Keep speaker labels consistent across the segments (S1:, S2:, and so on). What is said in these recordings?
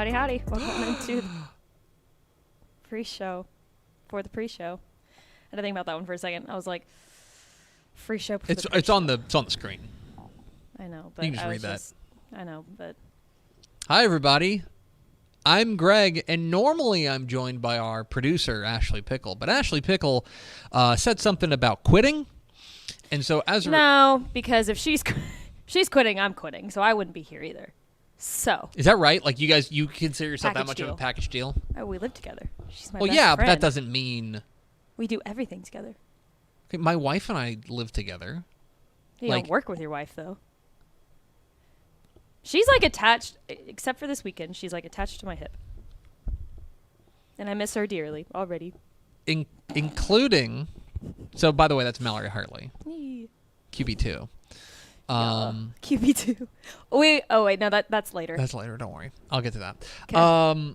S1: Howdy, howdy. Welcome into the pre-show. For the pre-show. I had to think about that one for a second. I was like, free show.
S2: It's on the screen.
S1: I know, but
S2: you can just read that.
S1: I know, but.
S2: Hi, everybody. I'm Greg, and normally I'm joined by our producer, Ashley Pickle. But Ashley Pickle said something about quitting, and so as a
S1: no, because if she's quitting, I'm quitting, so I wouldn't be here either. So
S2: is that right? Like you consider yourself that much
S1: deal.
S2: of a package deal?
S1: Oh, we live together. She's my
S2: well,
S1: best
S2: yeah,
S1: friend.
S2: but that doesn't mean
S1: we do everything together.
S2: Okay, my wife and I live together.
S1: You don't work with your wife though. She's like attached, except for this weekend. She's like attached to my hip, and I miss her dearly already.
S2: Including, so by the way, that's Mallory Hartley, QB2.
S1: QB2. Oh wait, no, that's later.
S2: That's later. Don't worry, I'll get to that.
S1: Okay.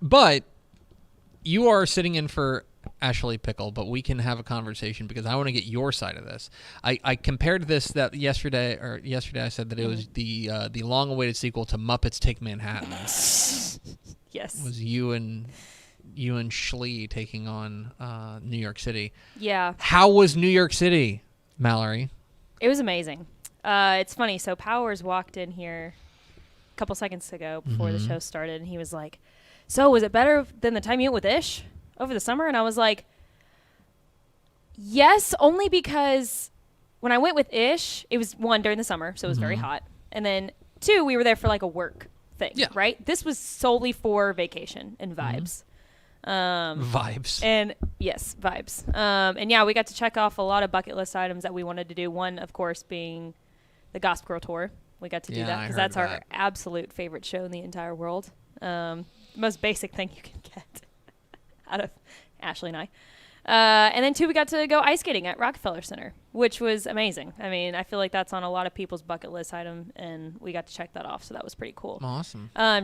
S2: But you are sitting in for Ashley Pickle, but we can have a conversation because I want to get your side of this. I compared this yesterday I said that it was the long-awaited sequel to Muppets Take Manhattan.
S1: Yes.
S2: It was you and Schlee taking on New York City.
S1: Yeah.
S2: How was New York City, Mallory?
S1: It was amazing. It's funny. So Powers walked in here a couple seconds ago before the show started, and he was like, "So was it better than the time you went with Ish over the summer?" And I was like, yes, only because when I went with Ish, it was one during the summer, so it was very hot. And then two, we were there for like a work thing, right? This was solely for vacation and vibes.
S2: Vibes.
S1: And yes, vibes. And yeah, we got to check off a lot of bucket list items that we wanted to do. One, of course, being the Gossip Girl tour. We got to do that because that's our absolute favorite show in the entire world. Most basic thing you can get out of Ashley and I. And then two, we got to go ice skating at Rockefeller Center, which was amazing. I mean, I feel like that's on a lot of people's bucket list item, and we got to check that off, so that was pretty cool.
S2: Awesome.
S1: I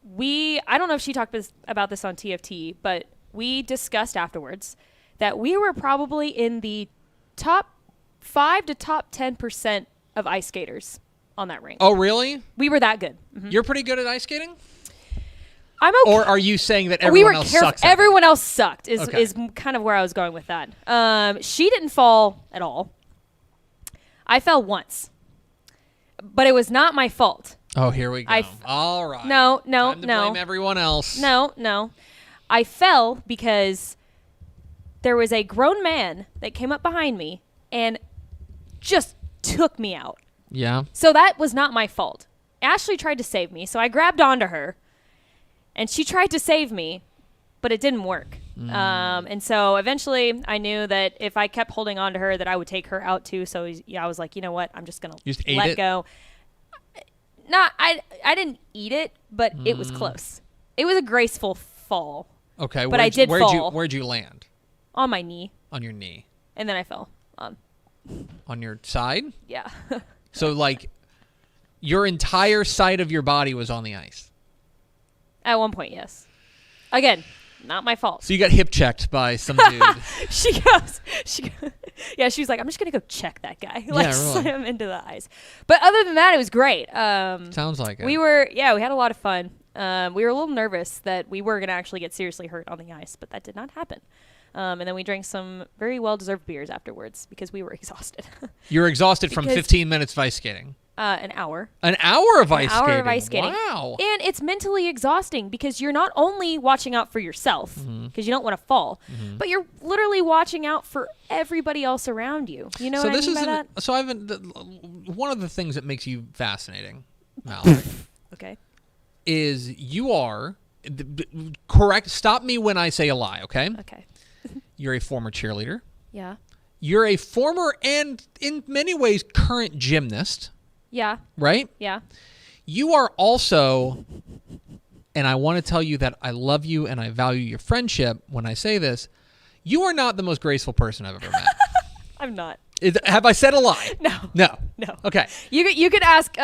S1: don't know if she talked about this on TFT, but we discussed afterwards that we were probably in the top 5 to top 10% of ice skaters on that rink.
S2: Oh, really?
S1: We were that good. Mm-hmm.
S2: You're pretty good at ice skating?
S1: I'm okay.
S2: Or are you saying that everyone else sucks at it?
S1: Everyone else sucked is kind of where I was going with that. She didn't fall at all. I fell once. But it was not my fault.
S2: Oh, here we go. All right.
S1: No.
S2: Time to blame everyone else.
S1: No. I fell because there was a grown man that came up behind me and just took me out.
S2: Yeah.
S1: So that was not my fault. Ashley tried to save me, so I grabbed onto her, and she tried to save me, but it didn't work. And so eventually I knew that if I kept holding on to her that I would take her out too. So yeah, I was like, you know what? I'm just going to let go. I didn't eat it, but it was close. It was a graceful fall.
S2: Okay.
S1: But I did fall.
S2: Where'd you land?
S1: On my knee.
S2: On your knee.
S1: And then I fell.
S2: On your side?
S1: Yeah.
S2: So like your entire side of your body was on the ice?
S1: At one point, yes. Again, not my fault.
S2: So you got hip checked by some dude.
S1: she goes, yeah, she was like, I'm just going to go check that guy. Like, slam him into the ice. But other than that, it was great.
S2: Sounds like it.
S1: We had a lot of fun. We were a little nervous that we were going to actually get seriously hurt on the ice, but that did not happen. And then we drank some very well-deserved beers afterwards because we were exhausted.
S2: You were exhausted from 15 minutes of ice skating.
S1: An hour.
S2: An hour of ice skating?
S1: An hour of ice skating.
S2: Wow.
S1: And it's mentally exhausting because you're not only watching out for yourself because you don't want to fall, but you're literally watching out for everybody else around you. You know what I mean by that?
S2: So one of the things that makes you fascinating, Mallory,
S1: okay,
S2: is you are, correct, stop me when I say a lie, okay?
S1: Okay.
S2: You're a former cheerleader.
S1: Yeah.
S2: You're a former and, in many ways, current gymnast.
S1: Yeah.
S2: Right?
S1: Yeah.
S2: You are also, and I want to tell you that I love you and I value your friendship when I say this, you are not the most graceful person I've ever met.
S1: I'm not.
S2: Have I said a lie?
S1: No.
S2: Okay.
S1: You could ask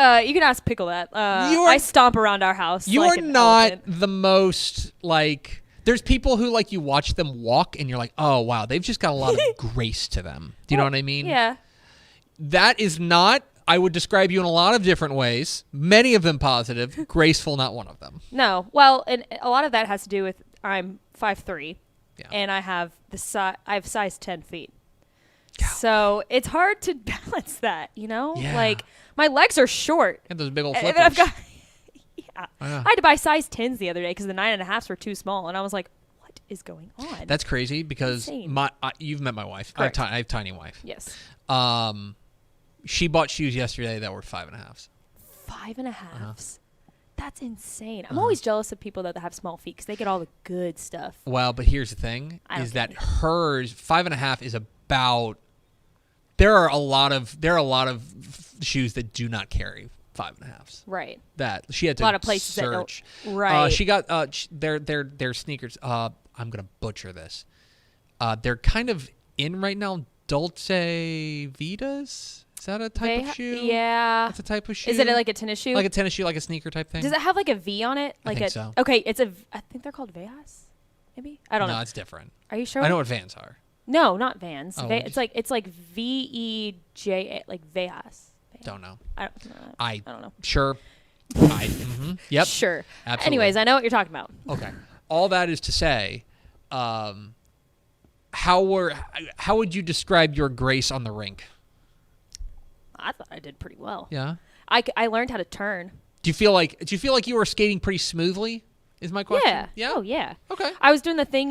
S1: Pickle that. I stomp around our house.
S2: You
S1: like
S2: are not
S1: elephant.
S2: the most like. There's people who like you watch them walk and you're like, oh wow, they've just got a lot of grace to them. Do you know what I mean?
S1: Yeah.
S2: That is not I would describe you in a lot of different ways, many of them positive, graceful, not one of them.
S1: No. Well, and a lot of that has to do with I'm 5'3", and I have size 10 feet. Yeah. So it's hard to balance that, Yeah. Like, my legs are short.
S2: And those big old flippers.
S1: I've got, I had to buy size 10s the other day because the 9.5s were too small, and I was like, what is going on?
S2: That's crazy because you've met my wife. I have a tiny wife.
S1: Yes.
S2: She bought shoes yesterday that were 5.5s.
S1: 5.5s? That's insane. I'm always jealous of people that have small feet because they get all the good stuff.
S2: Well, but here's the thing: is that hers 5.5 is about. There are a lot of shoes that do not carry 5.5s.
S1: Right.
S2: That she had to
S1: a lot of places
S2: search.
S1: That don't, right.
S2: She got their sneakers. I'm gonna butcher this. They're kind of in right now. Dolce Vitas. Is that a type of shoe?
S1: Yeah.
S2: That's a type of shoe.
S1: Is it like a tennis shoe?
S2: Like a tennis shoe, like a sneaker type thing?
S1: Does it have like a V on it?
S2: I think so.
S1: Okay, I think they're called Veas. Maybe? I don't know.
S2: No, it's different.
S1: Are you sure?
S2: I know what Vans are.
S1: No, not Vans.
S2: Oh,
S1: it's like VEJA, like Veas.
S2: Don't know.
S1: I don't know.
S2: Sure. Yep.
S1: Sure.
S2: Absolutely.
S1: Anyways, I know what you're talking about.
S2: Okay. All that is to say, how would you describe your grace on the rink?
S1: I thought I did pretty well.
S2: Yeah.
S1: I learned how to turn.
S2: Do you feel like you were skating pretty smoothly? Is my question?
S1: Yeah.
S2: Yeah.
S1: Oh yeah.
S2: Okay.
S1: I was doing the thing,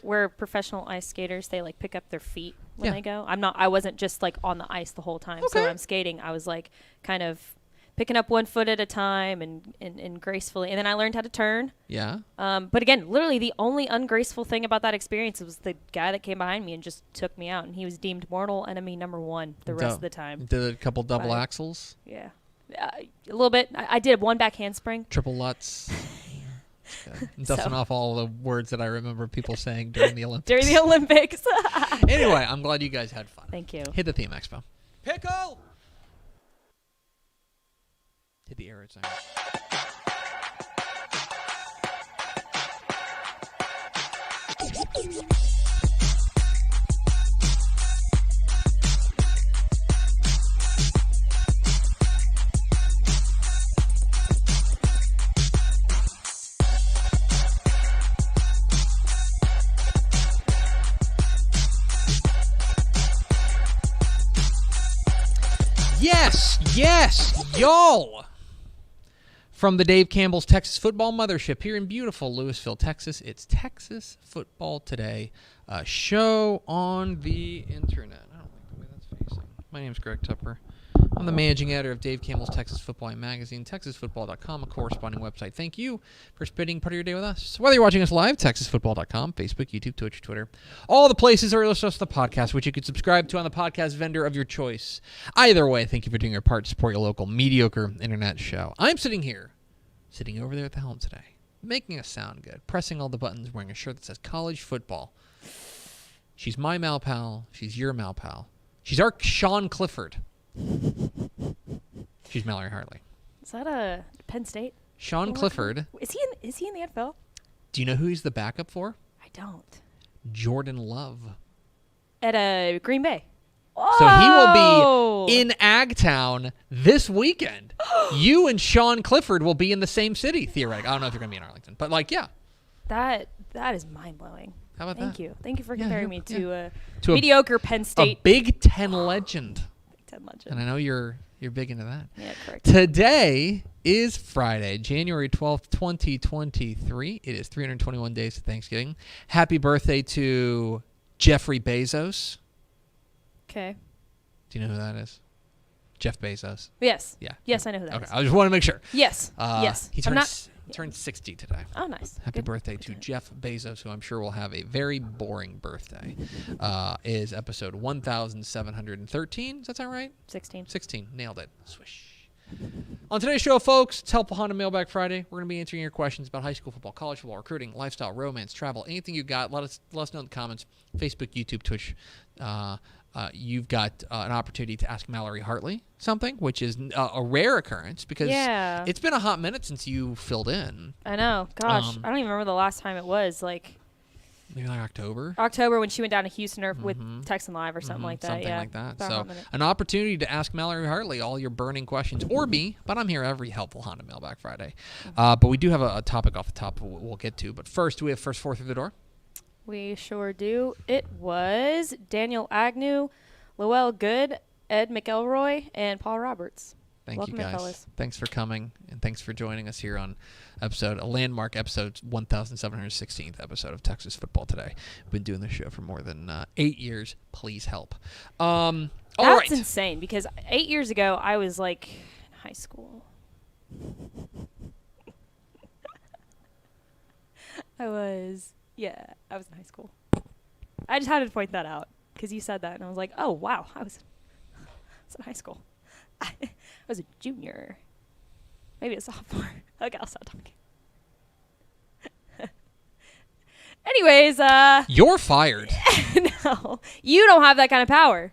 S1: where professional ice skaters, they like pick up their feet when they go. I wasn't just like on the ice the whole time. Okay. So when I'm skating, I was like kind of picking up one foot at a time and gracefully. And then I learned how to turn.
S2: Yeah.
S1: But again, literally the only ungraceful thing about that experience was the guy that came behind me and just took me out. And he was deemed mortal enemy number 1 the rest of the time.
S2: Did a couple double axles?
S1: Yeah. A little bit. I did one back handspring.
S2: Triple Lutz. Dusting off all the words that I remember people saying during the Olympics. Anyway, I'm glad you guys had fun.
S1: Thank you.
S2: Hit the theme, Expo. Pickle! Hit the arrow sign. Yes, y'all. From the Dave Campbell's Texas Football Mothership here in beautiful Lewisville, Texas, it's Texas Football Today, a show on the internet. I don't like the way that's facing. My name's Greg Tepper. I'm the managing editor of Dave Campbell's Texas Football Magazine, TexasFootball.com, a corresponding website. Thank you for spending part of your day with us. Whether you're watching us live, TexasFootball.com, Facebook, YouTube, Twitch, Twitter, all the places are listening to the podcast, which you can subscribe to on the podcast vendor of your choice. Either way, thank you for doing your part to support your local mediocre internet show. I'm sitting over there at the helm today, making us sound good, pressing all the buttons, wearing a shirt that says college football. She's my Mal Pal. She's your Mal Pal. She's our Sean Clifford. She's Mallory Hartley.
S1: Is that a Penn State?
S2: Sean Clifford.
S1: Is he in the NFL?
S2: Do you know who he's the backup for?
S1: I don't.
S2: Jordan Love.
S1: At Green Bay.
S2: So he will be in Agtown this weekend. You and Sean Clifford will be in the same city, theoretically. I don't know if you're going to be in Arlington, but yeah.
S1: That is mind-blowing.
S2: How about
S1: Thank
S2: that?
S1: you. Thank you for comparing me to a mediocre Penn State.
S2: A Big Ten legend.
S1: Big Ten legend.
S2: And I know you're big into that.
S1: Yeah, correct.
S2: Today is Friday, January 12th, 2023. It is 321 days to Thanksgiving. Happy birthday to Jeffrey Bezos.
S1: Okay.
S2: Do you know who that is? Jeff Bezos.
S1: Yes.
S2: Yeah.
S1: Yes, I know who that is.
S2: I just want to make sure.
S1: Yes. Yes.
S2: He turned 60 today.
S1: Oh, nice.
S2: Happy birthday to Jeff Bezos, who I'm sure will have a very boring birthday. Is episode 1713. Does that sound right?
S1: 16.
S2: 16. Nailed it. Swish. On today's show, folks, it's Helpful Honda Mailbag Friday. We're going to be answering your questions about high school football, college football, recruiting, lifestyle, romance, travel, anything you got. Let us know in the comments. Facebook, YouTube, Twitch. You've got an opportunity to ask Mallory Hartley something, which is a rare occurrence because it's been a hot minute since you filled in.
S1: I know. Gosh, I don't even remember the last time it was. Like,
S2: maybe like October.
S1: October when she went down to Houston or with Texan Live or something like that.
S2: Something
S1: yeah.
S2: like that.
S1: About
S2: So an opportunity to ask Mallory Hartley all your burning questions, or me, but I'm here every helpful Honda Mailbag Friday. But we do have a topic off the top we'll get to. But first, do we have first four through the door?
S1: We sure do. It was Daniel Agnew, Lowell Good, Ed McElroy, and Paul Roberts.
S2: Thank you,
S1: Welcome,
S2: guys.
S1: fellas.
S2: Thanks for coming, and thanks for joining us here on a landmark episode, 1,716th episode of Texas Football Today. We've been doing this show for more than 8 years. Please help. All
S1: That's
S2: right.
S1: insane because 8 years ago, I was like in high school. I was in high school. I just had to point that out because you said that, and I was like, oh, wow, I was in high school. I was a junior. Maybe a sophomore. Okay, I'll stop talking. Anyways,
S2: You're fired.
S1: no, you don't have that kind of power.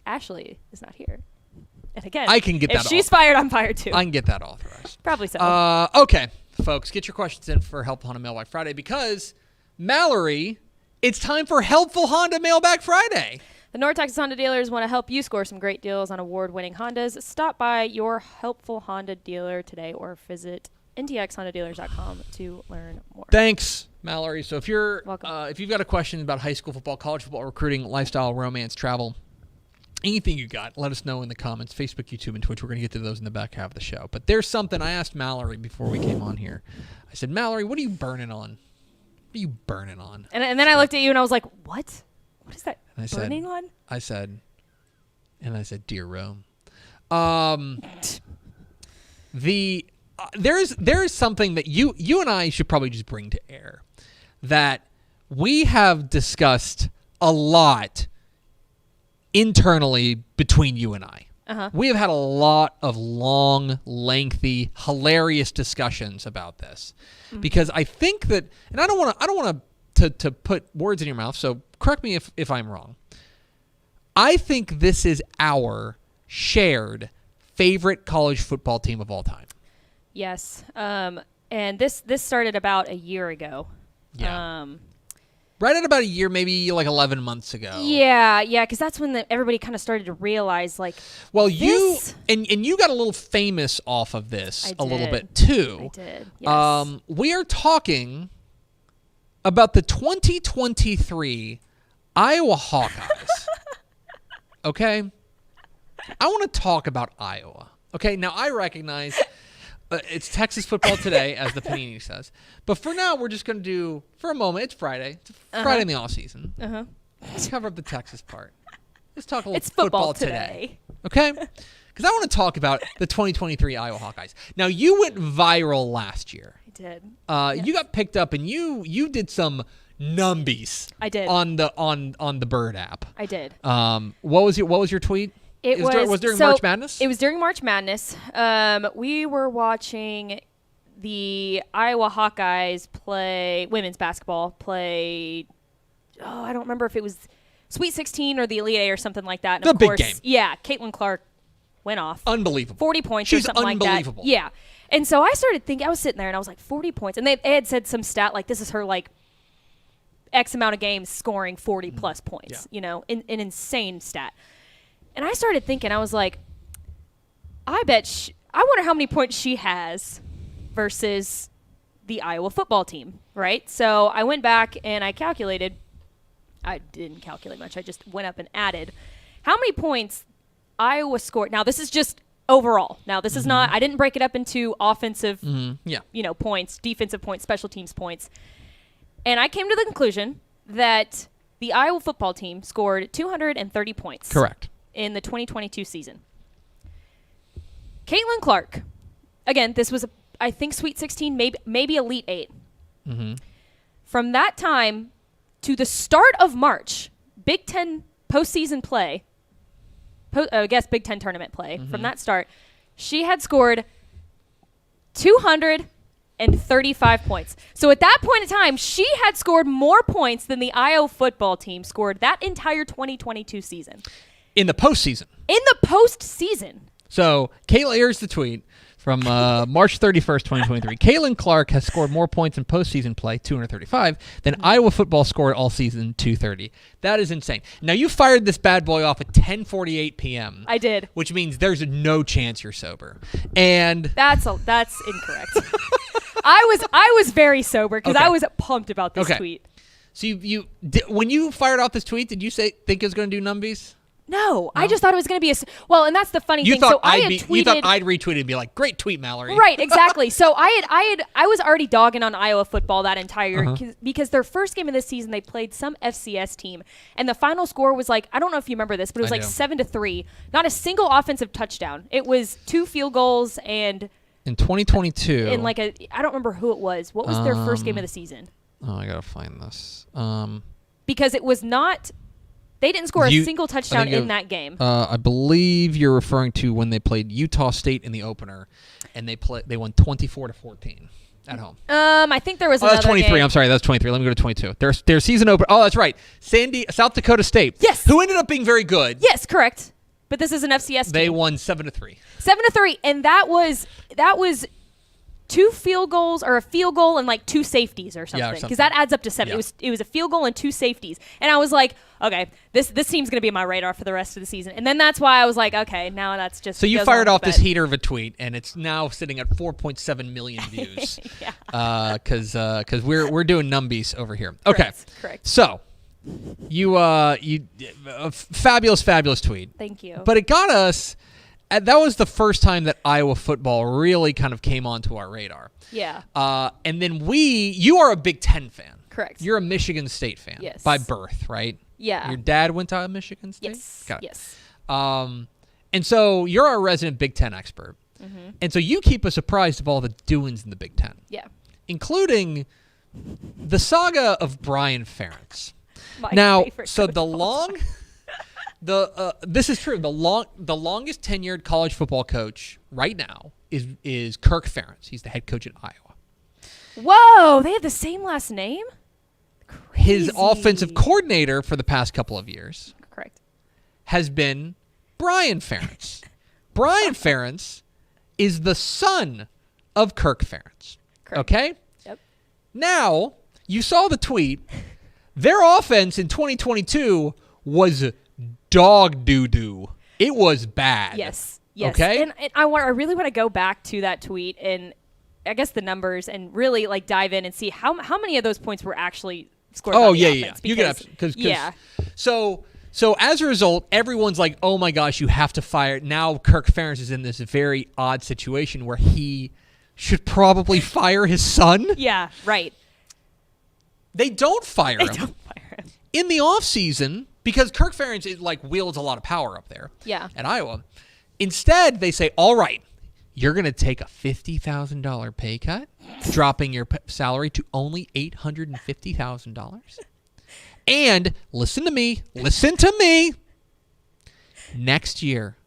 S1: Ashley is not here. And again,
S2: I can get that
S1: if she's fired, I'm fired too.
S2: I can get that authorized.
S1: Probably so.
S2: Okay, folks, get your questions in for Helpful Honda Mailbag Friday because, Mallory, it's time for Helpful Honda Mailbag Friday.
S1: The North Texas Honda dealers want to help you score some great deals on award-winning Hondas. Stop by your helpful Honda dealer today or visit ntxhondadealers.com to learn more.
S2: Thanks, Mallory. So if you've got a question about high school football, college football, recruiting, lifestyle, romance, travel, anything you got, let us know in the comments, Facebook, YouTube, and Twitch. We're going to get to those in the back half of the show. But there's something I asked Mallory before we came on here. I said, Mallory, what are you burning on? What are you burning on?
S1: And then I looked at you and I was like, what? What is that burning on?
S2: I said, dear Rome. There is something that you and I should probably just bring to air that we have discussed a lot internally between you and I.
S1: Uh-huh.
S2: We have had a lot of long, lengthy, hilarious discussions about this because I think that, and I don't want to put words in your mouth, so correct me if I'm wrong. I think this is our shared favorite college football team of all time.
S1: Yes. And this started about a year ago.
S2: Yeah. Right at about a year, maybe like 11 months ago.
S1: Yeah, because that's when everybody kind of started to realize, like,
S2: well,
S1: this?
S2: you got a little famous off of this a little bit
S1: I
S2: too.
S1: did. Yes.
S2: We are talking about the 2023 Iowa Hawkeyes. Okay? I want to talk about Iowa. Okay? Now, I recognize it's Texas Football Today, as the Panini says. But for now, we're just going to do, for a moment, it's Friday. It's Friday in the off-season. Let's cover up the Texas part. Let's talk a little football today. Okay? Because I want to talk about the 2023 Iowa Hawkeyes. Now, you went viral last year.
S1: I did.
S2: Yes. You got picked up, and you did some numbies.
S1: I did.
S2: On the Bird app.
S1: I did.
S2: What was your tweet?
S1: It was
S2: during March Madness?
S1: It was during March Madness. We were watching the Iowa Hawkeyes play women's basketball. I don't remember if it was Sweet 16 or the Elite Eight or something like that. And
S2: of course, big game.
S1: Yeah, Caitlin Clark went off.
S2: Unbelievable.
S1: 40 points
S2: She's
S1: or something like that.
S2: Unbelievable.
S1: Yeah. And so I started thinking, I was sitting there and I was like, 40 points. And they had said some stat like this is her like X amount of games scoring 40 plus points.
S2: Yeah.
S1: You know, an insane stat. And I started thinking, I was like, I wonder how many points she has versus the Iowa football team, right? So I went back and I calculated. I didn't calculate much. I just went up and added how many points Iowa scored. Now, this is just overall. Now, this is not, I didn't break it up into offensive, points, defensive points, special teams points. And I came to the conclusion that the Iowa football team scored 230 points.
S2: Correct.
S1: In the 2022 season. Caitlin Clark, again, this was, I think, Sweet 16, maybe Elite 8.
S2: Mm-hmm.
S1: From that time to the start of March, Big Ten postseason play, Big Ten tournament play, from that start, she had scored 235 points. So at that point in time, she had scored more points than the Iowa football team scored that entire 2022 season.
S2: In the postseason.
S1: In the postseason.
S2: So, Kayla, here's the tweet from March 31st, 2023. Caitlin Clark has scored more points in postseason play, 235, than Iowa football scored all season, 230. That is insane. Now, you fired this bad boy off at 10:48 p.m.
S1: I did.
S2: Which means there's no chance you're sober. And
S1: that's incorrect. I was very sober because I was pumped about this tweet.
S2: So when you fired off this tweet, did you think it was going to do numbies?
S1: No, I just thought it was going to be and that's the funny thing. So
S2: you thought I'd retweet and be like, "Great tweet, Mallory."
S1: Right, exactly. So I was already dogging on Iowa football that entire because their first game of this season they played some FCS team and the final score was like, I don't know if you remember this, but it was 7-3. Not a single offensive touchdown. It was 2 field goals and
S2: in 2022.
S1: In I don't remember who it was. What was their first game of the season?
S2: Oh, I gotta find this.
S1: Because it was not. They didn't score a single touchdown in that game.
S2: I believe you're referring to when they played Utah State in the opener, and they won 24-14 at home.
S1: I think there was another
S2: that's 23.
S1: game.
S2: I'm sorry, that's 23. Let me go to 22. Their season opener. Oh, that's right. South Dakota State.
S1: Yes.
S2: Who ended up being very good.
S1: Yes, correct. But this is an FCS team.
S2: They won 7-3.
S1: 7-3, and that was 2 field goals or a field goal and 2 safeties or something because that adds up to 7.
S2: Yeah.
S1: It was a field goal and 2 safeties, and I was like, okay, this team's gonna be on my radar for the rest of the season. And then that's why I was like, okay, now that's just.
S2: So you fired off this heater of a tweet, and it's now sitting at 4.7 million views.
S1: Yeah.
S2: Because we're doing numbies over here. Okay.
S1: Correct.
S2: So you fabulous tweet.
S1: Thank you.
S2: But it got us. That was the first time that Iowa football really kind of came onto our radar.
S1: Yeah.
S2: And then you are a Big Ten fan.
S1: Correct.
S2: You're a Michigan State fan.
S1: Yes.
S2: By birth, right?
S1: Yeah.
S2: Your dad went to Michigan State?
S1: Yes.
S2: Got it.
S1: Yes.
S2: And so you're our resident Big Ten expert. Mm-hmm. And so you keep us apprised of all the doings in the Big Ten.
S1: Yeah.
S2: Including the saga of Brian Ferentz.
S1: Now,
S2: so this is true. The longest tenured college football coach right now is Kirk Ferentz. He's the head coach at Iowa.
S1: Whoa, they have the same last name? Crazy.
S2: His offensive coordinator for the past couple of years,
S1: correct,
S2: has been Brian Ferentz. Brian Ferentz is the son of Kirk Ferentz.
S1: Correct.
S2: Okay?
S1: Yep.
S2: Now, you saw the tweet. Their offense in 2022 was dog doo-doo. It was bad.
S1: Yes.
S2: Okay?
S1: And I really want to go back to that tweet and I guess the numbers and really dive in and see how many of those points were actually scored by the offense.
S2: You can So as a result, everyone's like, oh my gosh, you have to fire. Now Kirk Ferentz is in this very odd situation where he should probably fire his son.
S1: Yeah, right.
S2: They don't fire him. In the offseason, because Kirk Ferentz wields a lot of power up there at Iowa. Instead, they say, all right, you're going to take a $50,000 pay cut, dropping your salary to only $850,000. And listen to me. Next year,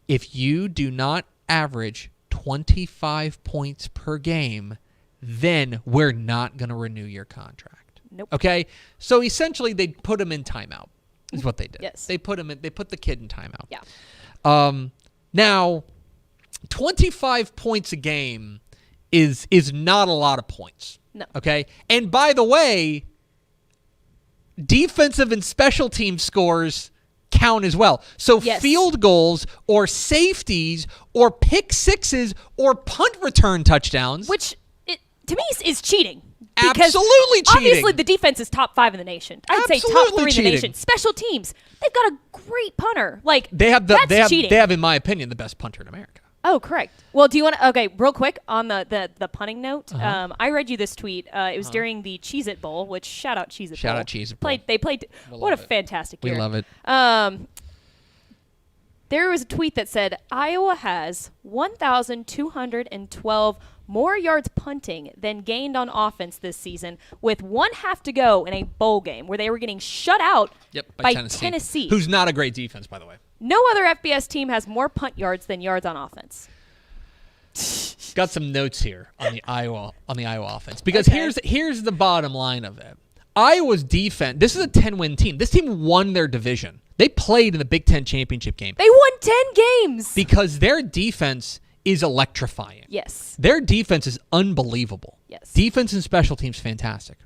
S2: if you do not average 25 points per game, then we're not going to renew your contract.
S1: Nope.
S2: Okay? So essentially they put him in timeout. Is what they did.
S1: Yes.
S2: They put the kid in timeout.
S1: Yeah.
S2: Now 25 points a game is not a lot of points.
S1: No.
S2: Okay? And by the way, defensive and special team scores count as well. So field goals or safeties or pick sixes or punt return touchdowns,
S1: which to me is cheating.
S2: Absolutely cheating.
S1: Obviously, the defense is top 5 in the nation. I'd say top 3 in the nation. Special teams, they've got a great punter.
S2: They have
S1: cheating.
S2: They have, in my opinion, the best punter in America.
S1: Oh, correct. Well, do you want to? Okay, real quick on the punting note. I read you this tweet. It was during the Cheez-It Bowl, which shout out Cheez-It Bowl.
S2: Shout out Cheez-It Bowl.
S1: They played. What a fantastic year.
S2: We love it.
S1: There was a tweet that said Iowa has 1,212 more yards punting than gained on offense this season, with 1 half to go in a bowl game where they were getting shut out by Tennessee.
S2: Who's not a great defense, by the way.
S1: No other FBS team has more punt yards than yards on offense.
S2: Got some notes here on the Iowa offense because here's the bottom line of it. Iowa's defense. This is a 10-win team. This team won their division. They played in the Big Ten championship game.
S1: They won 10 games
S2: because their defense is electrifying.
S1: Yes.
S2: Their defense is unbelievable.
S1: Yes.
S2: Defense and special teams, fantastic.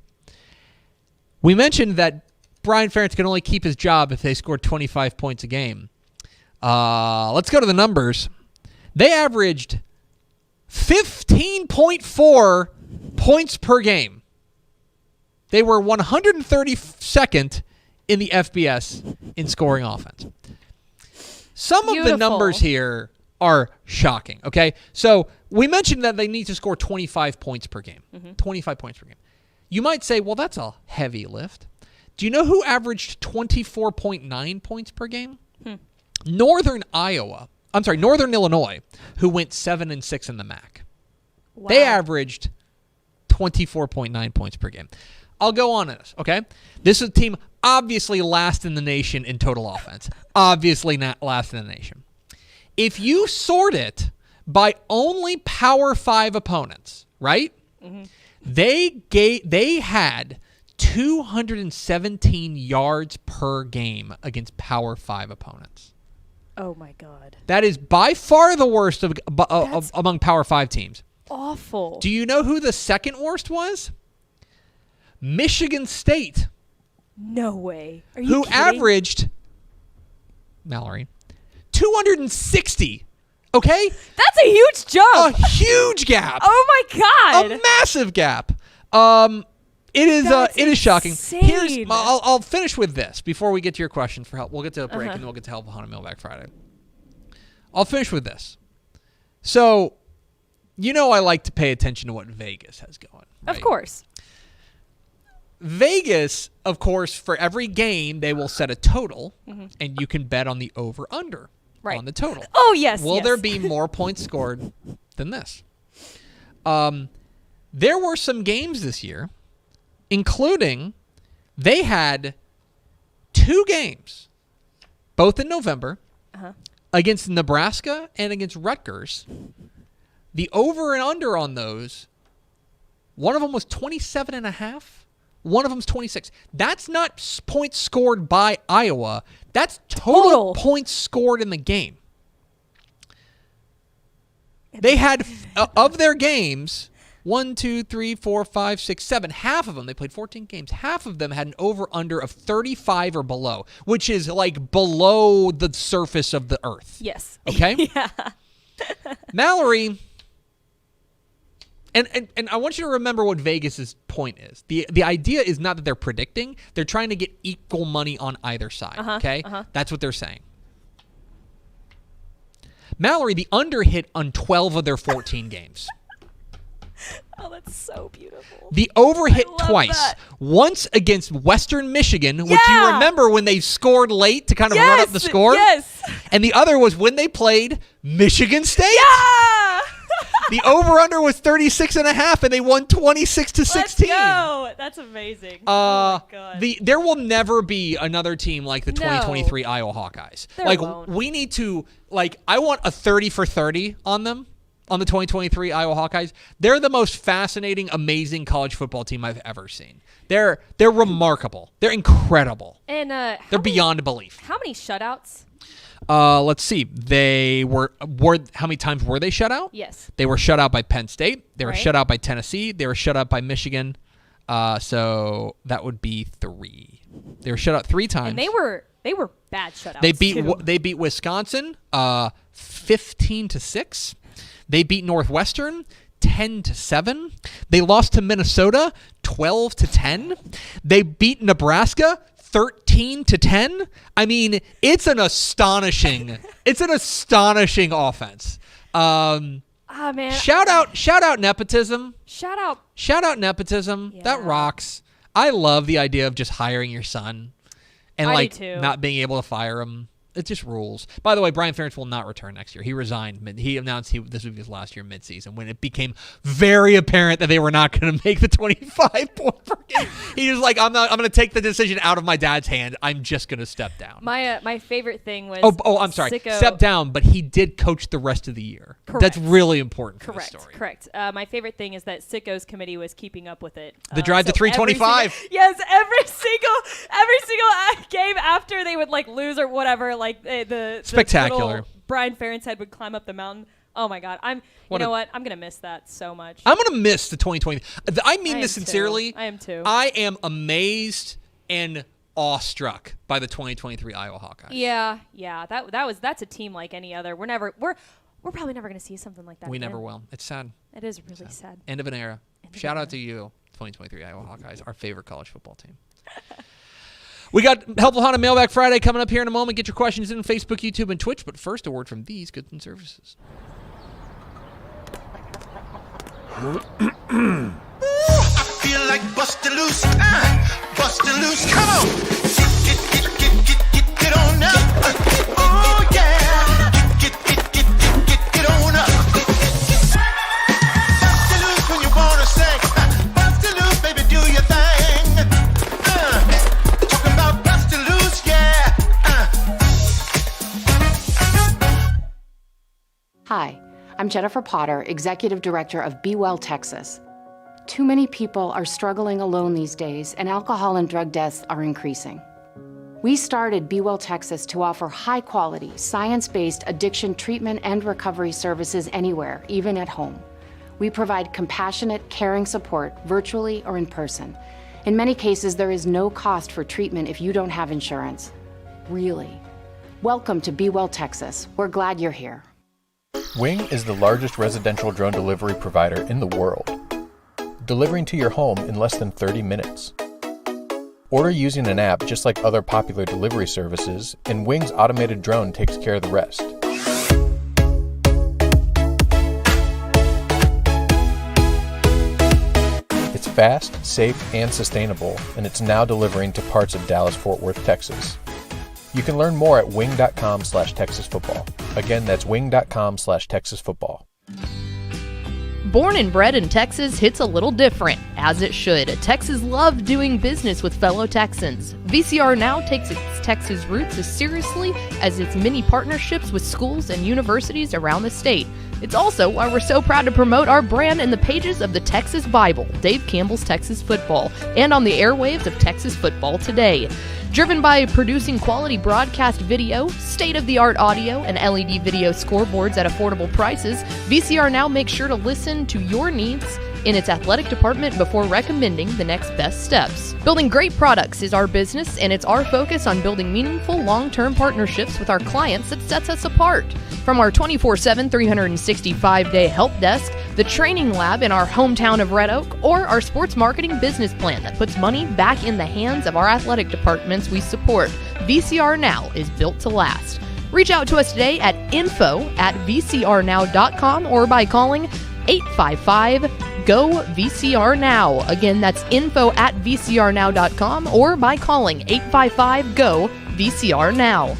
S2: We mentioned that Brian Ferentz can only keep his job if they scored 25 points a game. Let's go to the numbers. They averaged 15.4 points per game. They were 132nd in the FBS in scoring offense. Some of the numbers here are shocking, okay? So we mentioned that they need to score 25 points per game. 25 points per game. You might say, well, that's a heavy lift. Do you know who averaged 24.9 points per game? Northern Illinois, who went 7-6 in the MAC. Wow. They averaged 24.9 points per game. I'll go on this, okay? This is a team obviously last in the nation in total offense. Obviously not last in the nation. If you sort it by only Power 5 opponents, right? They had 217 yards per game against Power 5 opponents.
S1: Oh, my God.
S2: That is by far the worst among Power 5 teams.
S1: Awful.
S2: Do you know who the second worst was? Michigan State.
S1: No way. Are you kidding?
S2: Averaged, Mallory, 260. Okay?
S1: That's a huge jump.
S2: A huge gap.
S1: Oh, my God.
S2: A massive gap. It is shocking.
S1: Insane.
S2: I'll finish with this before we get to your question for help. We'll get to a break and then we'll get to help on Mailbag Friday. I'll finish with this. So, I like to pay attention to what Vegas has going. Right?
S1: Of course.
S2: Vegas, of course, for every game, they will set a total, and you can bet on the over-under on the total.
S1: Oh, yes.
S2: Will there be more points scored than this? There were some games this year, including they had 2 games, both in November, against Nebraska and against Rutgers. The over and under on those, one of them was 27.5. One of them's 26. That's not points scored by Iowa. That's total points scored in the game. They had, of their games, 1, 2, 3, 4, 5, 6, 7. Half of them, they played 14 games. Half of them had an over-under of 35 or below, which is like below the surface of the earth.
S1: Yes.
S2: Okay?
S1: Yeah.
S2: Mallory... And I want you to remember what Vegas's point is. The idea is not that they're predicting. They're trying to get equal money on either side, okay? That's what they're saying. Mallory, the under hit on 12 of their 14 games.
S1: Oh, that's so beautiful.
S2: The over hit twice. Once against Western Michigan, which you remember when they scored late to kind of run up the score.
S1: Yes.
S2: And the other was when they played Michigan State.
S1: Yeah.
S2: The over-under was 36.5, and they won 26-16.
S1: Let's go. That's amazing. Oh, my God.
S2: There will never be another team like the 2023 Iowa Hawkeyes.
S1: There won't.
S2: We need to, I want a 30 for 30 on them, on the 2023 Iowa Hawkeyes. They're the most fascinating, amazing college football team I've ever seen. They're remarkable. They're incredible.
S1: And
S2: they're beyond belief.
S1: How many shutouts?
S2: Let's see. They were how many times were they shut out?
S1: Yes.
S2: They were shut out by Penn State. They were shut out by Tennessee. They were shut out by Michigan. So that would be 3. They were shut out 3 times.
S1: And they were bad shutouts.
S2: They beat Wisconsin 15-6. They beat Northwestern 10-7. They lost to Minnesota 12-10. They beat Nebraska 13-10. I mean, it's an astonishing offense.
S1: Man.
S2: Shout out nepotism.
S1: Shout out
S2: nepotism.
S1: Yeah.
S2: That rocks. I love the idea of just hiring your son and
S1: I do too.
S2: not being able to fire him. It just rules. By the way, Brian Ferentz will not return next year. He resigned. He announced this would be his last year midseason when it became very apparent that they were not going to make the 25 point per game. He was like, I'm going to take the decision out of my dad's hand. I'm just going to step down.
S1: My favorite thing was
S2: I'm sorry.
S1: Sicko.
S2: Step down, but he did coach the rest of the year.
S1: Correct.
S2: That's really important for the story.
S1: Correct. My favorite thing is that Sicko's committee was keeping up with it.
S2: The drive to 325.
S1: Every single game after they would lose or whatever, the
S2: spectacular.
S1: Brian Ferentz head would climb up the mountain. Oh my God. You know what? I'm going to miss that so much.
S2: I'm going to miss the 2020. I mean this sincerely.
S1: I am too.
S2: I am amazed and awestruck by the 2023 Iowa Hawkeyes.
S1: Yeah. That's a team like any other. We're probably never going to see something like that.
S2: We never will. It's sad.
S1: It is really sad.
S2: End of an era. Shout out to you, 2023 Iowa Hawkeyes, our favorite college football team. We got Helpful Honda Mailbag Friday coming up here in a moment. Get your questions in Facebook, YouTube, and Twitch. But first, a word from these goods and services.
S3: I feel like bustin' loose, bustin' loose. Come on, get on up. Oh yeah, get on up. Bustin' loose when you wanna sing. Bustin' loose, baby, do your thing. Talking about bustin' loose, yeah.
S4: Hi, I'm Jennifer Potter, Executive Director of Be Well Texas. Too many people are struggling alone these days, and alcohol and drug deaths are increasing. We started Be Well Texas to offer high-quality, science-based addiction treatment and recovery services anywhere, even at home. We provide compassionate, caring support, virtually or in person. In many cases, there is no cost for treatment if you don't have insurance. Really. Welcome to Be Well Texas. We're glad you're here.
S5: Wing is the largest residential drone delivery provider in the world, delivering to your home in less than 30 minutes. Order using an app just like other popular delivery services, and Wing's automated drone takes care of the rest. It's fast, safe, and sustainable, and it's now delivering to parts of Dallas-Fort Worth, Texas. You can learn more at wing.com/TexasFootball. Again, that's wing.com/TexasFootball.
S6: Born and bred in Texas hits a little different, as it should. Texans love doing business with fellow Texans. VCR Now takes its Texas roots as seriously as its many partnerships with schools and universities around the state. It's also why we're so proud to promote our brand in the pages of the Texas Bible, Dave Campbell's Texas Football, and on the airwaves of Texas Football Today. Driven by producing quality broadcast video, state-of-the-art audio, and LED video scoreboards at affordable prices, VCR Now makes sure to listen to your needs in its athletic department before recommending the next best steps. Building great products is our business, and it's our focus on building meaningful, long-term partnerships with our clients that sets us apart. From our 24/7, 365-day help desk, the training lab in our hometown of Red Oak, or our sports marketing business plan that puts money back in the hands of our athletic departments we support, VCR Now is built to last. Reach out to us today at info@vcrnow.com or by calling 855-GO-VCR-NOW. Again, that's info@vcrnow.com or by calling 855-GO-VCR-NOW.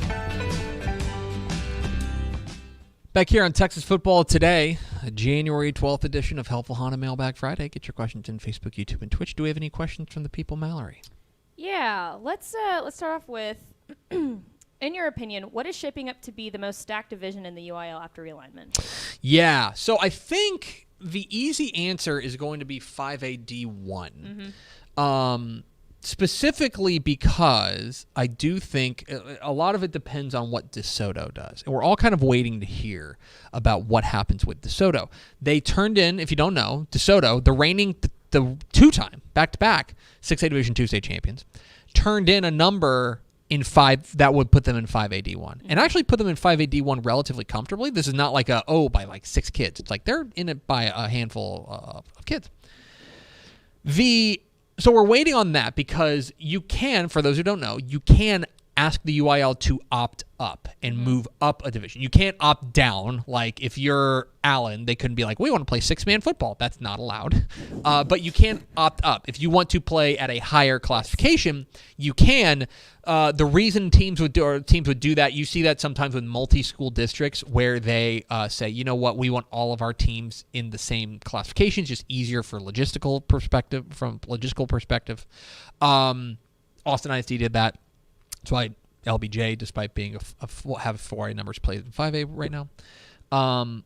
S2: Back here on Texas Football Today, a January 12th edition of Helpful Honda Mailbag Friday. Get your questions in Facebook, YouTube, and Twitch. Do we have any questions from the people, Mallory?
S1: Yeah, let's start off with, in your opinion, what is shaping up to be the most stacked division in the UIL after realignment?
S2: Yeah, so I think the easy answer is going to be 5AD1. Specifically because I do think a lot of it depends on what DeSoto does. And we're all kind of waiting to hear about what happens with DeSoto. They turned in, if you don't know, DeSoto, the reigning, the two-time, back-to-back 6A Division II state champions, turned in a number in 5 that would put them in 5AD1. And actually put them in 5AD1 relatively comfortably. This is not like by like 6 kids. It's like they're in it by a handful of kids. So we're waiting on that because you can, for those who don't know, you can ask the UIL to opt up and move up a division. You can't opt down. Like if you're Allen, they couldn't be like, we want to play 6-man football. That's not allowed. But you can opt up. If you want to play at a higher classification, you can. The reason teams would do that, you see that sometimes with multi-school districts where they say, you know what, we want all of our teams in the same classifications, just easier for logistical perspective. Austin ISD did that. That's why LBJ, despite being have 4A numbers, plays in 5A right now.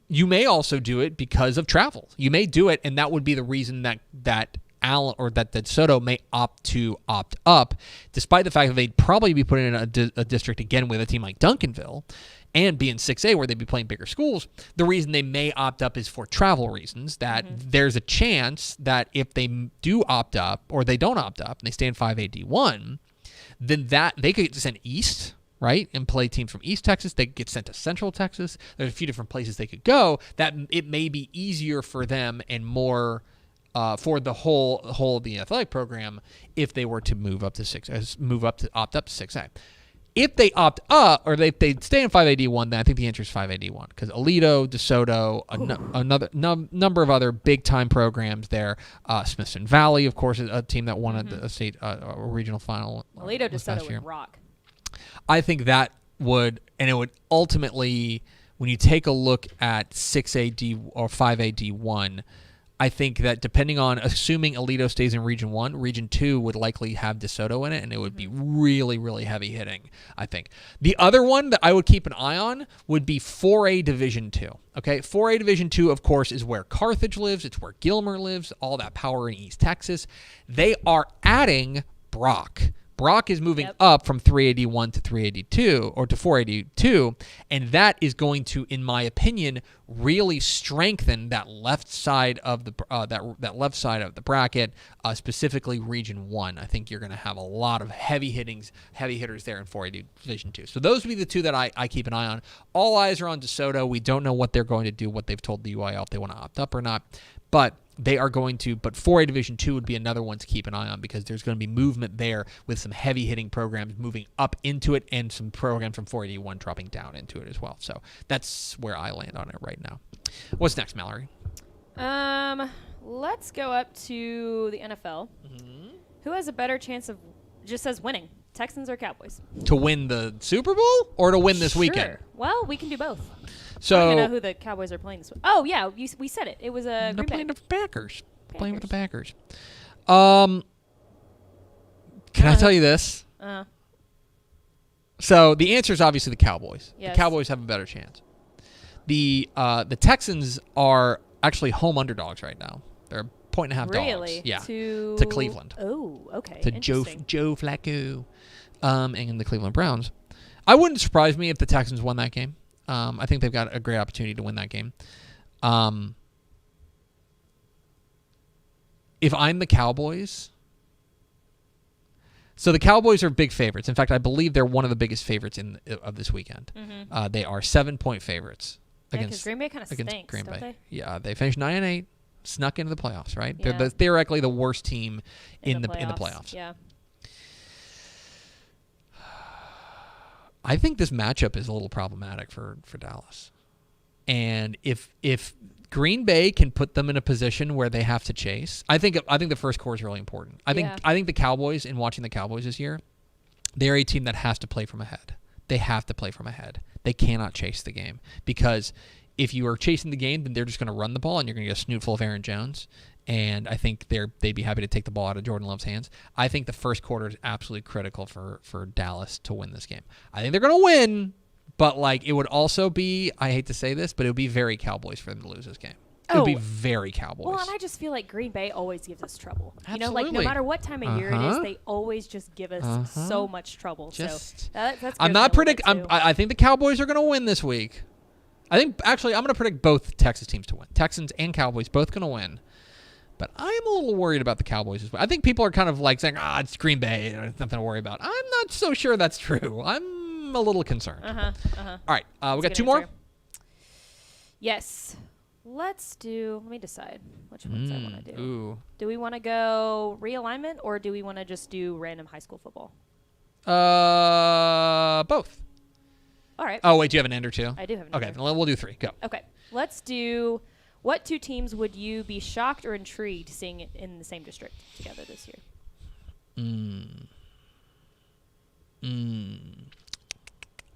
S2: You may also do it because of travel. You may do it, and that would be the reason that Allen or that DeSoto may opt up, despite the fact that they'd probably be put in a district again with a team like Duncanville and be in 6A where they'd be playing bigger schools. The reason they may opt up is for travel reasons, that there's a chance that if they do opt up or they don't opt up and they stay in 5AD1, then that they could get sent east, right, and play teams from East Texas. They could get sent to Central Texas. There's a few different places they could go. That it may be easier for them and more for the whole of the athletic program if they were to opt up to 6A. If they opt up or they stay in 5AD1, then I think the answer is 5AD1 because Aledo, DeSoto, another number of other big time programs there. Smithson Valley, of course, is a team that won a state a regional final.
S1: Aledo, DeSoto would rock.
S2: I think that would, and it would ultimately, when you take a look at 6AD or 5AD1, I think that depending on, assuming Aledo stays in Region 1, Region 2 would likely have DeSoto in it, and it would be really, really heavy hitting, I think. The other one that I would keep an eye on would be 4A Division 2. Okay, 4A Division 2, of course, is where Carthage lives. It's where Gilmer lives, all that power in East Texas. They are adding Brock. Brock is moving up from 381 to 382 or to 482, and that is going to, in my opinion, really strengthen that left side of the that left side of the bracket, specifically Region 1. I think you're going to have a lot of heavy hitters there in 4A Division 2. So those would be the two that I keep an eye on. All eyes are on DeSoto. We don't know what they're going to do, what they've told the UIL if they want to opt up or not, but they are going to, but 4A Division 2 would be another one to keep an eye on because there's going to be movement there with some heavy-hitting programs moving up into it and some programs from 481 dropping down into it as well. So that's where I land on it right now. What's next, Mallory?
S1: Let's go up to the NFL. Who has a better chance of just as winning, Texans or Cowboys?
S2: To win the Super Bowl or to win this weekend?
S1: Well, we can do both.
S2: So
S1: I don't even know who the Cowboys are playing this week. Oh, yeah, we said it. It was a
S2: they're playing the Packers. Playing with the Packers. Can I tell you this? So the answer is obviously the Cowboys.
S1: Yes.
S2: The Cowboys have a better chance. The Texans are actually home underdogs right now. They're 1.5
S1: really?
S2: dogs. Yeah.
S1: To
S2: Cleveland.
S1: Oh, okay.
S2: To Joe Flacco, and the Cleveland Browns. I wouldn't surprise me if the Texans won that game. I think they've got a great opportunity to win that game. If I'm the Cowboys, so the Cowboys are big favorites. In fact, I believe they're one of the biggest favorites of this weekend. They are 7-point favorites against
S1: Green Bay kind of stinks,
S2: Green Bay.
S1: don't they?
S2: Yeah, they finished 9-8, snuck into the playoffs. Right?
S1: Yeah.
S2: They're theoretically the worst team in the playoffs.
S1: Yeah.
S2: I think this matchup is a little problematic for Dallas. And if Green Bay can put them in a position where they have to chase, I think the first quarter is really important. I think the Cowboys, in watching the Cowboys this year, they're a team that has to play from ahead. They have to play from ahead. They cannot chase the game because if you are chasing the game, then they're just going to run the ball and you're going to get a snoot full of Aaron Jones. And I think they'd be happy to take the ball out of Jordan Love's hands. I think the first quarter is absolutely critical for Dallas to win this game. I think they're going to win, but it would also be, I hate to say this, but it would be very Cowboys for them to lose this game. It would be very Cowboys.
S1: Well, and I just feel like Green Bay always gives us trouble.
S2: Absolutely.
S1: No matter what time of year it is, they always just give us so much trouble. That's
S2: I'm not predicting. I think the Cowboys are going to win this week. I'm going to predict both Texas teams to win. Texans and Cowboys both going to win. But I'm a little worried about the Cowboys as well. I think people are kind of saying, it's Green Bay. It's nothing to worry about. I'm not so sure that's true. I'm a little concerned. All right. We got two more?
S1: Yes. Let me decide which ones I want to do.
S2: Ooh.
S1: Do we want to go realignment or do we want to just do random high school football?
S2: Both.
S1: All right.
S2: Oh, wait. Do you have an ender too?
S1: I do have an
S2: ender. Okay. Then we'll do 3. Go.
S1: Okay. Let's do... What 2 teams would you be shocked or intrigued seeing it in the same district together this year?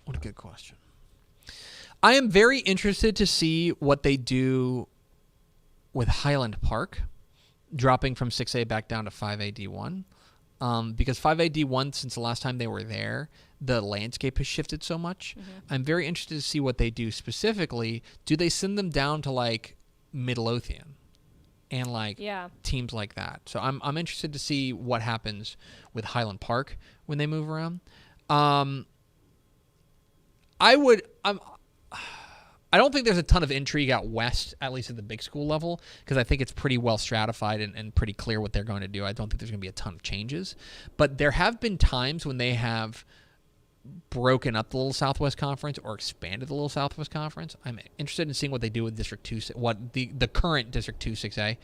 S2: What a good question. I am very interested to see what they do with Highland Park, dropping from 6A back down to 5AD1. Because 5AD1, since the last time they were there, the landscape has shifted so much. I'm very interested to see what they do specifically. Do they send them down to Midlothian? and teams like that. So I'm interested to see what happens with Highland Park when they move around. I don't think there's a ton of intrigue out west, at least at the big school level, because I think it's pretty well stratified and pretty clear what they're going to do. I don't think there's going to be a ton of changes. But there have been times when they have broken up the Little Southwest Conference or expanded the Little Southwest Conference. I'm interested in seeing what they do with District 2, what the current District 2 6A.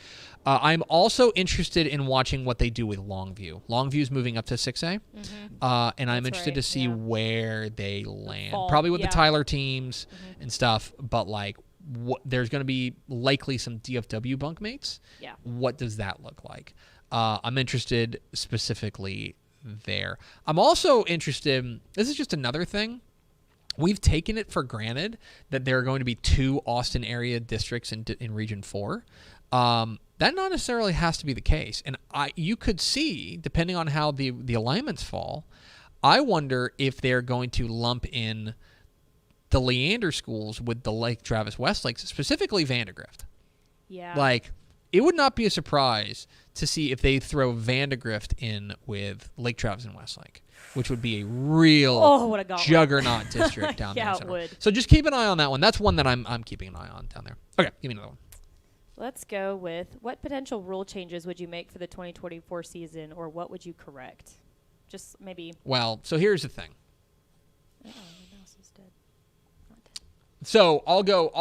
S2: I'm also interested in watching what they do with Longview. Longview's moving up to 6A, and I'm interested to see where they land. Probably with the Tyler teams and stuff, but there's going to be likely some DFW bunkmates.
S1: Yeah.
S2: What does that look like? I'm interested specifically there. I'm also interested, this is just another thing. We've taken it for granted that there are going to be 2 Austin area districts in Region 4. That not necessarily has to be the case. And you could see, depending on how the alignments fall, I wonder if they're going to lump in the Leander schools with the Lake Travis Westlakes, specifically Vandegrift.
S1: Yeah.
S2: It would not be a surprise to see if they throw Vandegrift in with Lake Travis and Westlake, which would be a real juggernaut district down there.
S1: Yeah, it would.
S2: So just keep an eye on that one. That's one that I'm keeping an eye on down there. Okay, give me another one.
S1: Let's go with, what potential rule changes would you make for the 2024 season, or what would you correct? Just maybe.
S2: Well, so here's the thing.
S1: Oh, my mouse is dead. Not dead.
S2: So I'll go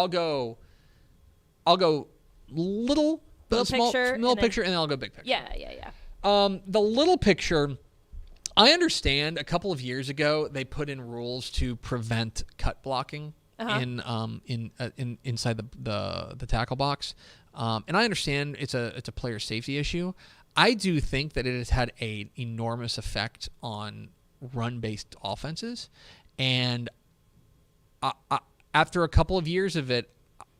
S2: little picture, and then I'll go big picture.
S1: Yeah.
S2: The little picture, I understand a couple of years ago they put in rules to prevent cut blocking inside the tackle box, and I understand it's a player safety issue. I do think that it has had an enormous effect on run-based offenses, and after a couple of years of it,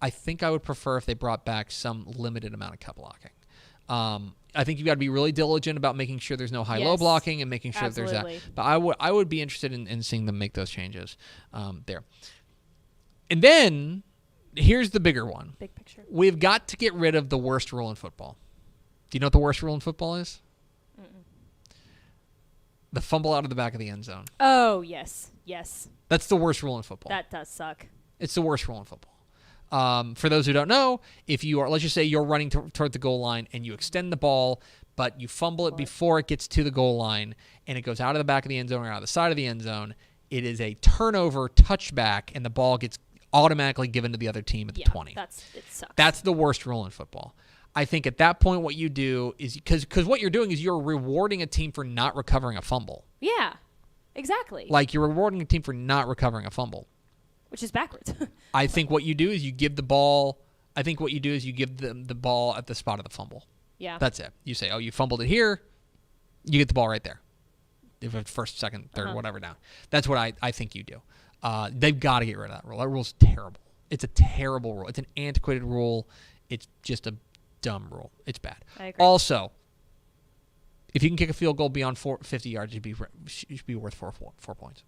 S2: I think I would prefer if they brought back some limited amount of cut blocking. I think you've got to be really diligent about making sure there's no high-low blocking and making sure there's that. But I would be interested in seeing them make those changes there. And then here's the bigger one.
S1: Big picture.
S2: We've got to get rid of the worst rule in football. Do you know what the worst rule in football is? The fumble out of the back of the end zone.
S1: Oh, yes.
S2: That's the worst rule in football.
S1: That does suck.
S2: It's the worst rule in football. For those who don't know, if you are, let's just say you're running toward the goal line and you extend the ball, but you fumble it before it gets to the goal line and it goes out of the back of the end zone or out of the side of the end zone, it is a turnover touchback and the ball gets automatically given to the other team at the 20.
S1: It sucks.
S2: That's the worst rule in football. I think at that point what you do is, because what you're doing is you're rewarding a team for not recovering a fumble.
S1: Yeah, exactly.
S2: You're rewarding a team for not recovering a fumble.
S1: Which is backwards.
S2: I think what you do is you give the ball. I think what you do is you give them the ball at the spot of the fumble.
S1: Yeah.
S2: That's it. You say, oh, you fumbled it here. You get the ball right there. If it's first, second, third, whatever down. That's what I think you do. They've got to get rid of that rule. That rule's terrible. It's a terrible rule. It's an antiquated rule. It's just a dumb rule. It's bad.
S1: I agree.
S2: Also, if you can kick a field goal beyond 50 yards, you should be worth 4 points.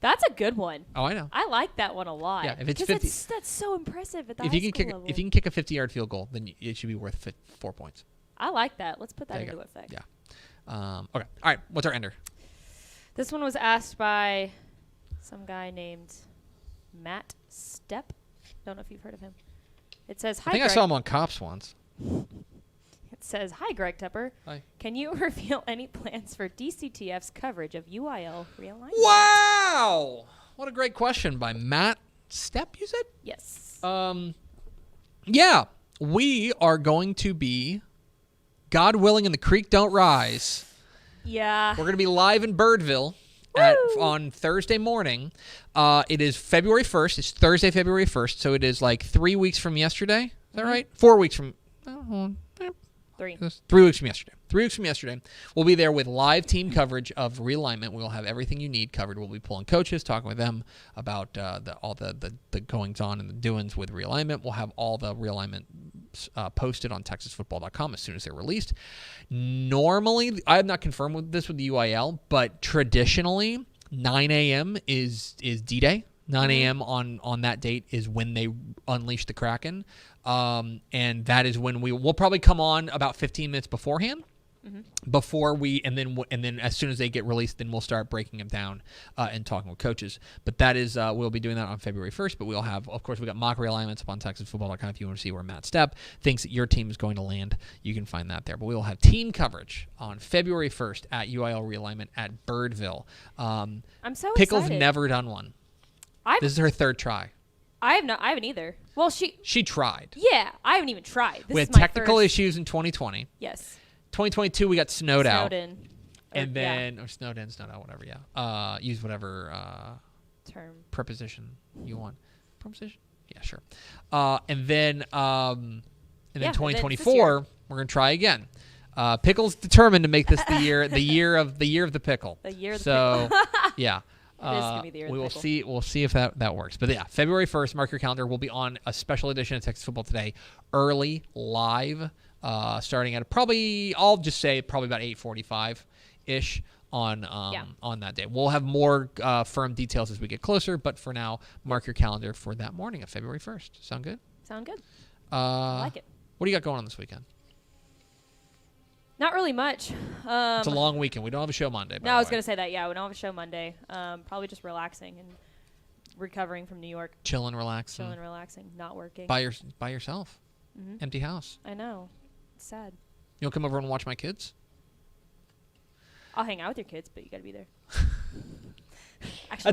S1: That's a good one.
S2: Oh, I know.
S1: I like that one a lot.
S2: Yeah, if it's 50,
S1: that's so impressive at the
S2: if you can
S1: level.
S2: If you can kick a 50-yard field goal, then it should be worth 4 points.
S1: I like that. Let's put that into effect.
S2: Yeah. Okay. All right. What's our ender?
S1: This one was asked by some guy named Matt Stepp. Don't know if you've heard of him. It says, "Hi,
S2: I think
S1: Greg."
S2: I saw him on Cops once.
S1: It says, "Hi, Greg Tepper.
S2: Hi.
S1: Can you reveal any plans for DCTF's coverage of UIL realignment?"
S2: Wow! What a great question by Matt Stepp, you said?
S1: Yes.
S2: Yeah, we are going to be, God willing, and the creek don't rise.
S1: Yeah.
S2: We're going to be live in Birdville on Thursday morning. It is February 1st. It's Thursday, February 1st, so it is 3 weeks from yesterday. Is that right? 4 weeks from...
S1: 3
S2: weeks from yesterday. 3 weeks from yesterday. We'll be there with live team coverage of realignment. We'll have everything you need covered. We'll be pulling coaches, talking with them about all the goings-on and the doings with realignment. We'll have all the realignment posted on TexasFootball.com as soon as they're released. Normally, I have not confirmed with this with the UIL, but traditionally, 9 a.m. is D-Day 9 a.m. on that date is when they unleash the Kraken. And that is when we'll probably come on about 15 minutes beforehand. Before and then as soon as they get released, then we'll start breaking them down and talking with coaches. But that is we'll be doing that on February 1st. But we'll have, of course, we got mock realignments up on TexasFootball.com. If you want to see where Matt Stepp thinks that your team is going to land, you can find that there. But we will have team coverage on February 1st at UIL realignment at Birdville. I'm
S1: so
S2: Pickle's
S1: excited.
S2: never done one. This is her third try.
S1: I haven't either. Well, she
S2: tried.
S1: Yeah, I haven't even tried.
S2: We had technical issues in 2020.
S1: Yes.
S2: 2022 we got snowed out.
S1: In.
S2: And then, or snowed in, snowed out, whatever, yeah. Use whatever
S1: term
S2: preposition you want. Preposition? Yeah, sure. And then 2024, we're gonna try again. Pickle's determined to make this the year of the pickle.
S1: The year of
S2: So,
S1: the pickle.
S2: yeah.
S1: It is gonna be the year of the pickle.
S2: We'll see if that works. But yeah, February 1st, mark your calendar. We'll be on a special edition of Texas Football Today, early, live. Starting at I'll just say probably about 8:45-ish on that day. We'll have more firm details as we get closer, but for now, mark your calendar for that morning of February 1st. Sound good?
S1: Sound good. I like it.
S2: What do you got going on this weekend?
S1: Not really much.
S2: It's a long weekend. We don't have a show Monday.
S1: No, I was going to say that. Yeah, we don't have a show Monday. Probably just relaxing and recovering from New York.
S2: Chilling, relaxing,
S1: not working.
S2: By yourself. Mm-hmm. Empty house.
S1: I know. It's sad.
S2: You'll come over and watch my kids?
S1: I'll hang out with your kids, but you got to be there.
S2: That's a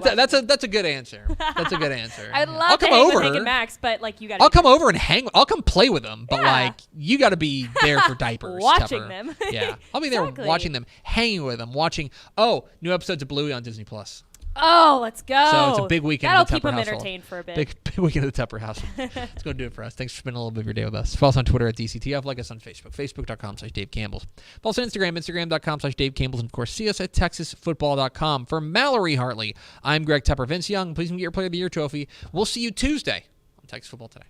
S2: good answer. That's a good answer.
S1: I'd love to hang with Hank and Max, but you got to
S2: I'll come over and hang. I'll come play with them, but you got to be there for diapers.
S1: Watching
S2: Tepper.
S1: them.
S2: Yeah. I'll be there watching them, hanging with them, watching new episodes of Bluey on Disney Plus.
S1: Oh, let's go.
S2: So it's a big weekend.
S1: That'll
S2: in the
S1: keep
S2: Tepper
S1: them
S2: household.
S1: entertained for a bit.
S2: Big weekend of the Tepper household. It's going to do it for us. Thanks for spending a little bit of your day with us. Follow us on Twitter at DCTF. Like us on Facebook. Facebook.com/Dave Campbell's. Follow us on Instagram. Instagram.com/Dave Campbell's. And, of course, see us at TexasFootball.com. For Mallory Hartley, I'm Greg Tepper. Vince Young, please get your Player of the Year trophy. We'll see you Tuesday on Texas Football Today.